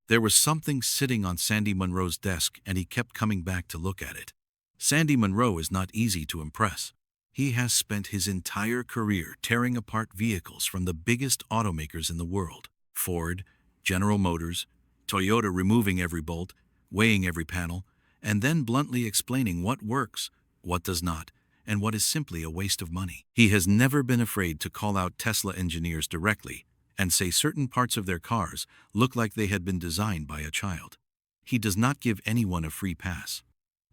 There was something sitting on Sandy Munro's desk, and he kept coming back to look at it. Sandy Munro is not easy to impress. He has spent his entire career tearing apart vehicles from the biggest automakers in the world: Ford, General Motors, Toyota, removing every bolt, weighing every panel, and then bluntly explaining what works, what does not, and what is simply a waste of money. He has never been afraid to call out Tesla engineers directly and say certain parts of their cars look like they had been designed by a child. He does not give anyone a free pass.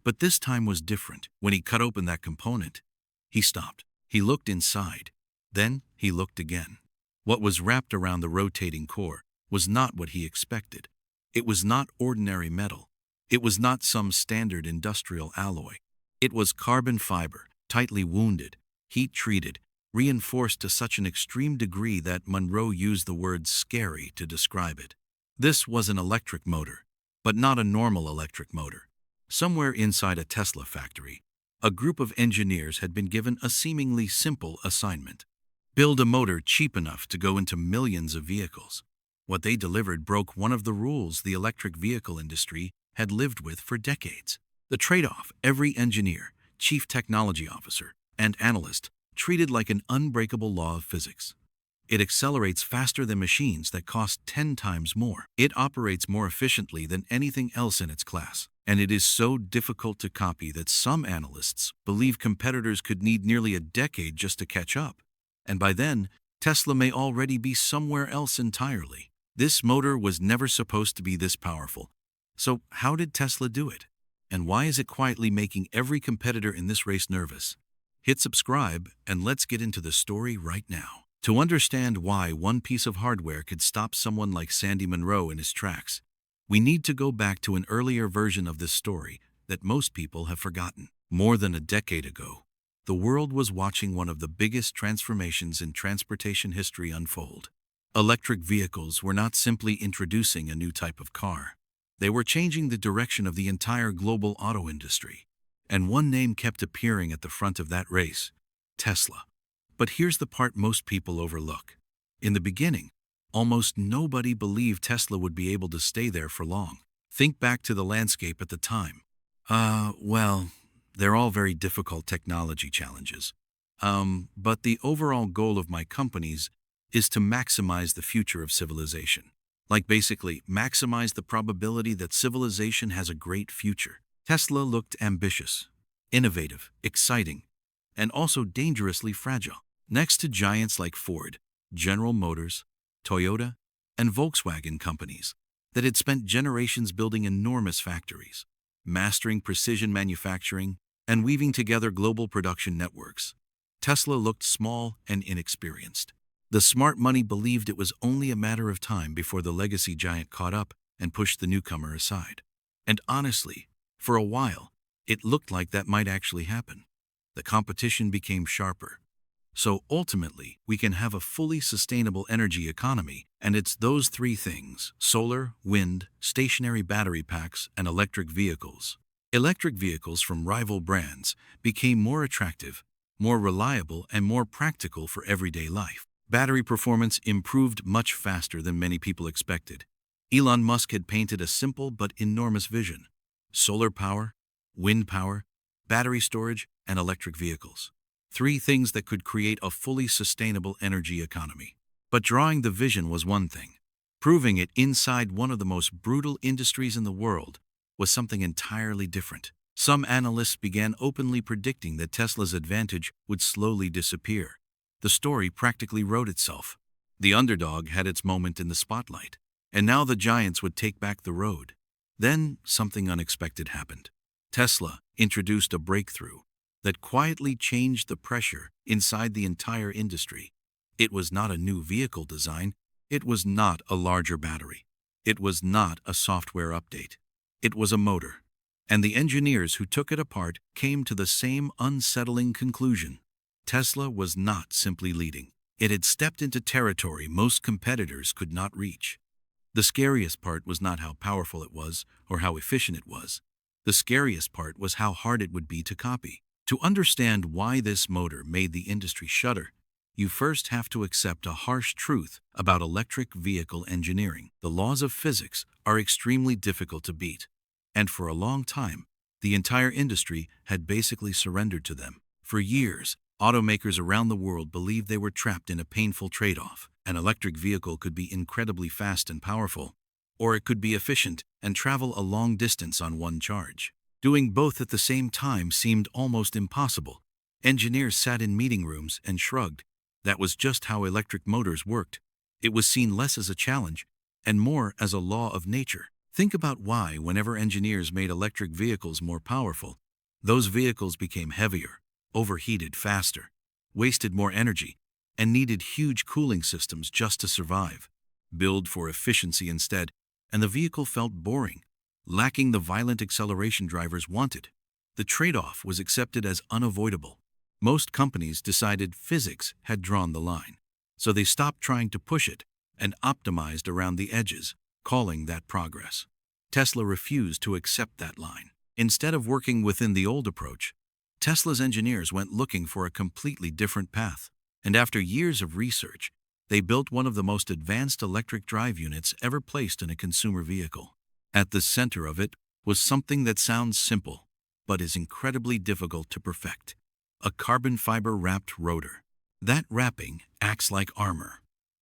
But this time was different. When he cut open that component, he stopped. He looked inside. Then he looked again. What was wrapped around the rotating core was not what he expected. It was not ordinary metal. It was not some standard industrial alloy. It was carbon fiber, tightly wounded, heat-treated, reinforced to such an extreme degree that Munro used the word scary to describe it. This was an electric motor, but not a normal electric motor. Somewhere inside a Tesla factory, a group of engineers had been given a seemingly simple assignment: build a motor cheap enough to go into millions of vehicles. What they delivered broke one of the rules the electric vehicle industry had lived with for decades. The trade-off: every engineer, chief technology officer, and analyst treated like an unbreakable law of physics. It accelerates faster than machines that cost 10 times more. It operates more efficiently than anything else in its class. And it is so difficult to copy that some analysts believe competitors could need nearly a decade just to catch up. And by then, Tesla may already be somewhere else entirely. This motor was never supposed to be this powerful. So how did Tesla do it? And why is it quietly making every competitor in this race nervous? Hit subscribe and let's get into the story right now. To understand why one piece of hardware could stop someone like Sandy Munro in his tracks, we need to go back to an earlier version of this story that most people have forgotten. More than a decade ago, the world was watching one of the biggest transformations in transportation history unfold. Electric vehicles were not simply introducing a new type of car. They were changing the direction of the entire global auto industry. And one name kept appearing at the front of that race: Tesla. But here's the part most people overlook. In the beginning, almost nobody believed Tesla would be able to stay there for long. Think back to the landscape at the time. Well, they're all very difficult technology challenges. But the overall goal of my companies is to maximize the future of civilization. Like basically, maximize the probability that civilization has a great future. Tesla looked ambitious, innovative, exciting, and also dangerously fragile. Next to giants like Ford, General Motors, Toyota, and Volkswagen companies that had spent generations building enormous factories, mastering precision manufacturing, and weaving together global production networks, Tesla looked small and inexperienced. The smart money believed it was only a matter of time before the legacy giant caught up and pushed the newcomer aside. And honestly, for a while, it looked like that might actually happen. The competition became sharper. So ultimately, we can have a fully sustainable energy economy, and it's those three things: solar, wind, stationary battery packs, and electric vehicles. Electric vehicles from rival brands became more attractive, more reliable, and more practical for everyday life. Battery performance improved much faster than many people expected. Elon Musk had painted a simple but enormous vision: solar power, wind power, battery storage, and electric vehicles. Three things that could create a fully sustainable energy economy. But drawing the vision was one thing. Proving it inside one of the most brutal industries in the world was something entirely different. Some analysts began openly predicting that Tesla's advantage would slowly disappear. The story practically wrote itself. The underdog had its moment in the spotlight, and now the giants would take back the road. Then something unexpected happened. Tesla introduced a breakthrough that quietly changed the pressure inside the entire industry. It was not a new vehicle design. It was not a larger battery. It was not a software update. It was a motor. And the engineers who took it apart came to the same unsettling conclusion. Tesla was not simply leading. It had stepped into territory most competitors could not reach. The scariest part was not how powerful it was or how efficient it was. The scariest part was how hard it would be to copy. To understand why this motor made the industry shudder, you first have to accept a harsh truth about electric vehicle engineering. The laws of physics are extremely difficult to beat, and for a long time, the entire industry had basically surrendered to them. For years, automakers around the world believed they were trapped in a painful trade-off. An electric vehicle could be incredibly fast and powerful, or it could be efficient and travel a long distance on one charge. Doing both at the same time seemed almost impossible. Engineers sat in meeting rooms and shrugged. That was just how electric motors worked. It was seen less as a challenge and more as a law of nature. Think about why, whenever engineers made electric vehicles more powerful, those vehicles became heavier, overheated faster, wasted more energy, and needed huge cooling systems just to survive. Build for efficiency instead, and the vehicle felt boring, lacking the violent acceleration drivers wanted. The trade-off was accepted as unavoidable. Most companies decided physics had drawn the line, so they stopped trying to push it and optimized around the edges, calling that progress. Tesla refused to accept that line. Instead of working within the old approach, Tesla's engineers went looking for a completely different path. And after years of research, they built one of the most advanced electric drive units ever placed in a consumer vehicle. At the center of it was something that sounds simple, but is incredibly difficult to perfect: a carbon fiber wrapped rotor. That wrapping acts like armor,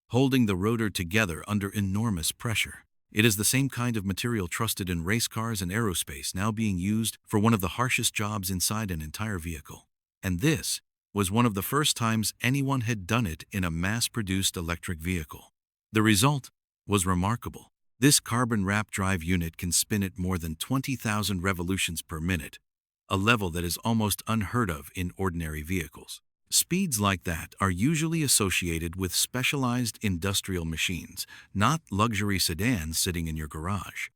holding the rotor together under enormous pressure. It is the same kind of material trusted in race cars and aerospace, now being used for one of the harshest jobs inside an entire vehicle. And this was one of the first times anyone had done it in a mass-produced electric vehicle. The result was remarkable. This carbon-wrapped drive unit can spin at more than 20,000 revolutions per minute, a level that is almost unheard of in ordinary vehicles. Speeds like that are usually associated with specialized industrial machines, not luxury sedans sitting in your garage.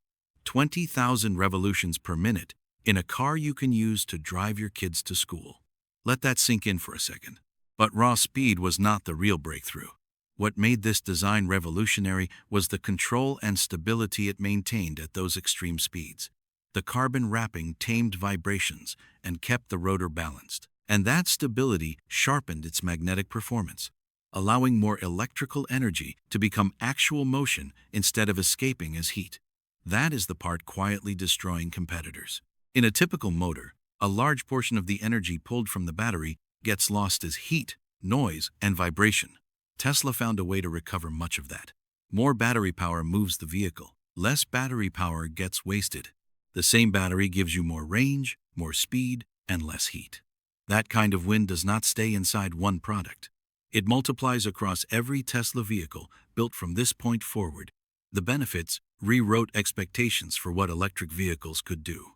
20,000 revolutions per minute in a car you can use to drive your kids to school. Let that sink in for a second. But raw speed was not the real breakthrough. What made this design revolutionary was the control and stability it maintained at those extreme speeds. The carbon wrapping tamed vibrations and kept the rotor balanced. And that stability sharpened its magnetic performance, allowing more electrical energy to become actual motion instead of escaping as heat. That is the part quietly destroying competitors. In a typical motor, a large portion of the energy pulled from the battery gets lost as heat, noise, and vibration. Tesla found a way to recover much of that. More battery power moves the vehicle. Less battery power gets wasted. The same battery gives you more range, more speed, and less heat. That kind of win does not stay inside one product. It multiplies across every Tesla vehicle built from this point forward. The benefits rewrote expectations for what electric vehicles could do.